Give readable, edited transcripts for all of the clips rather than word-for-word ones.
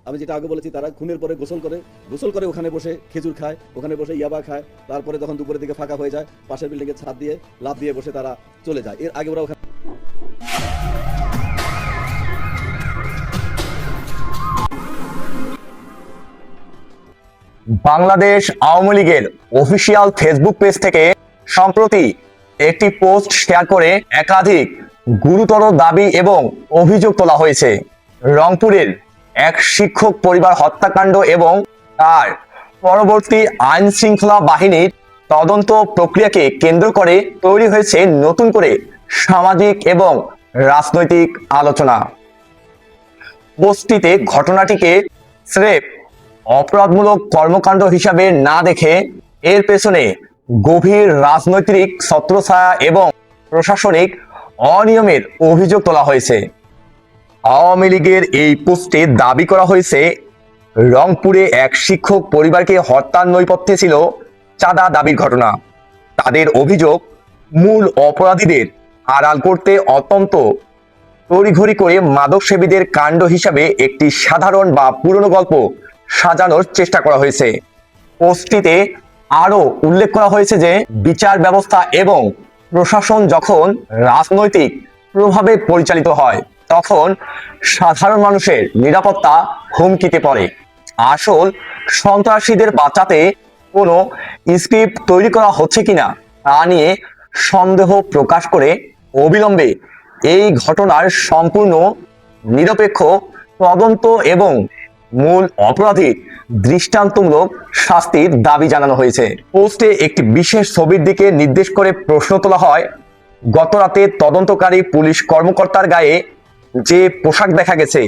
আমি যেটা আগে বলেছি, তারা খুনের পরে গোসল করে ওখানে বসে খেজুর খায়, ওখানে বসে ইয়াবা খায়। তারপরে যখন দুপুরের দিকে ফাঁকা হয়ে যায়, পাশের বিল্ডিংয়ে ছাদ দিয়ে লাফ দিয়ে বসে তারা চলে যায়। এর আগে ওরা ওখানে বাংলাদেশ আওয়ামী লীগের অফিসিয়াল ফেসবুক পেজ থেকে সম্প্রতি একটি পোস্ট শেয়ার করে একাধিক গুরুতর দাবি এবং অভিযোগ তোলা হয়েছে। রংপুরের এক শিক্ষক পরিবার হত্যাকাণ্ড এবং তার পরবর্তী আইন শৃঙ্খলা বাহিনীর তদন্ত প্রক্রিয়াকে কেন্দ্র করে তৈরি হয়েছে নতুন করে সামাজিক এবং রাজনৈতিক আলোচনা। পোস্টটিতে ঘটনাটিকে স্রেফ অপরাধমূলক কর্মকাণ্ড হিসাবে না দেখে এর পেছনে গভীর রাজনৈতিক ছত্রছায়া এবং প্রশাসনিক অনিয়মের অভিযোগ তোলা হয়েছে। আওয়ামী লীগের এই পোস্টে দাবি করা হয়েছে, রংপুরে এক শিক্ষক পরিবারকে হত্যার নেপথ্যে ছিল চাঁদা দাবির ঘটনা। তাদের অভিযোগ, মূল অপরাধীদের আড়াল করতে অত্যন্ত তড়িঘড়ি করে মাদকসেবীদের কাণ্ড হিসাবে একটি সাধারণ বা পুরনো গল্প সাজানোর চেষ্টা করা হয়েছে। পোস্টটিতে আরো উল্লেখ করা হয়েছে যে বিচার ব্যবস্থা এবং প্রশাসন যখন রাজনৈতিক প্রভাবে পরিচালিত হয়, তখন সাধারণ মানুষের নিরাপত্তা হুমকিতে পড়ে। আসল সন্ত্রাসীদের বাঁচাতে কোনো স্ক্রিপ্ট তৈরি করা হচ্ছে কিনা তা নিয়ে সন্দেহ প্রকাশ করে অবিলম্বে এই ঘটনার সম্পূর্ণ নিরপেক্ষ তদন্ত এবং মূল অপরাধীর দৃষ্টান্তমূলক শাস্তির দাবি জানানো হয়েছে। পোস্টে একটি বিশেষ ছবির দিকে নির্দেশ করে প্রশ্ন তোলা হয়, গতরাতে তদন্তকারী পুলিশ কর্মকর্তার গায়ে যে পোশাক দেখা গেছে,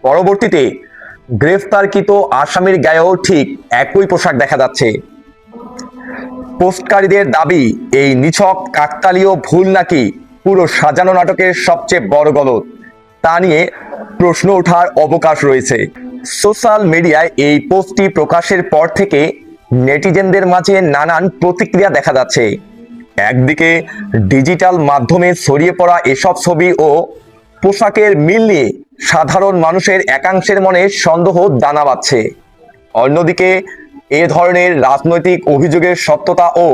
পরবর্তীতে গ্রেফতারকৃত আসামির গায়েও ঠিক একই পোশাক দেখা যাচ্ছে। পোস্টকারীদের দাবি, এই নিছক কাকতালীয় ভুল নাকি পুরো সাজানো নাটকের সবচেয়ে বড় গলদ, তা নিয়ে প্রশ্ন ওঠার অবকাশ রয়েছে। সোশ্যাল মিডিয়ায় এই পোস্টটি প্রকাশের পর থেকে নেটিজেনদের মাঝে নানান প্রতিক্রিয়া দেখা যাচ্ছে। একদিকে ডিজিটাল মাধ্যমে ছড়িয়ে পড়া এসব ছবি ও পোশাকের মিল নিয়ে সাধারণ মানুষের একাংশের মনে সন্দেহ দানা বাঁধছে। অন্যদিকে এ ধরনের রাজনৈতিক অভিযোগের সত্যতা ও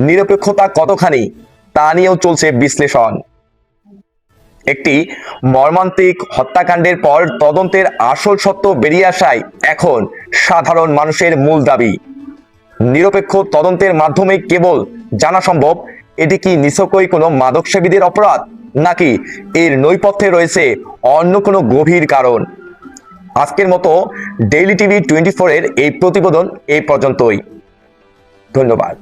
নিরপেক্ষতা কতখানি তা নিয়েও চলছে বিশ্লেষণ। একটি মর্মান্তিক হত্যাকাণ্ডের পর তদন্তের আসল সত্য বেরিয়ে আসায় এখন সাধারণ মানুষের মূল দাবি, নিরপেক্ষ তদন্তের মাধ্যমে কেবল জানা সম্ভব এটি কি নিছকই কোনো মাদকসেবীদের অপরাধ, নাকি এর নৈপথ্যে রয়েছে অন্য কোনো গভীর কারণ। আজকের মতো ডেইলি টিভি 24 এর এই প্রতিবেদন এই পর্যন্তই। ধন্যবাদ।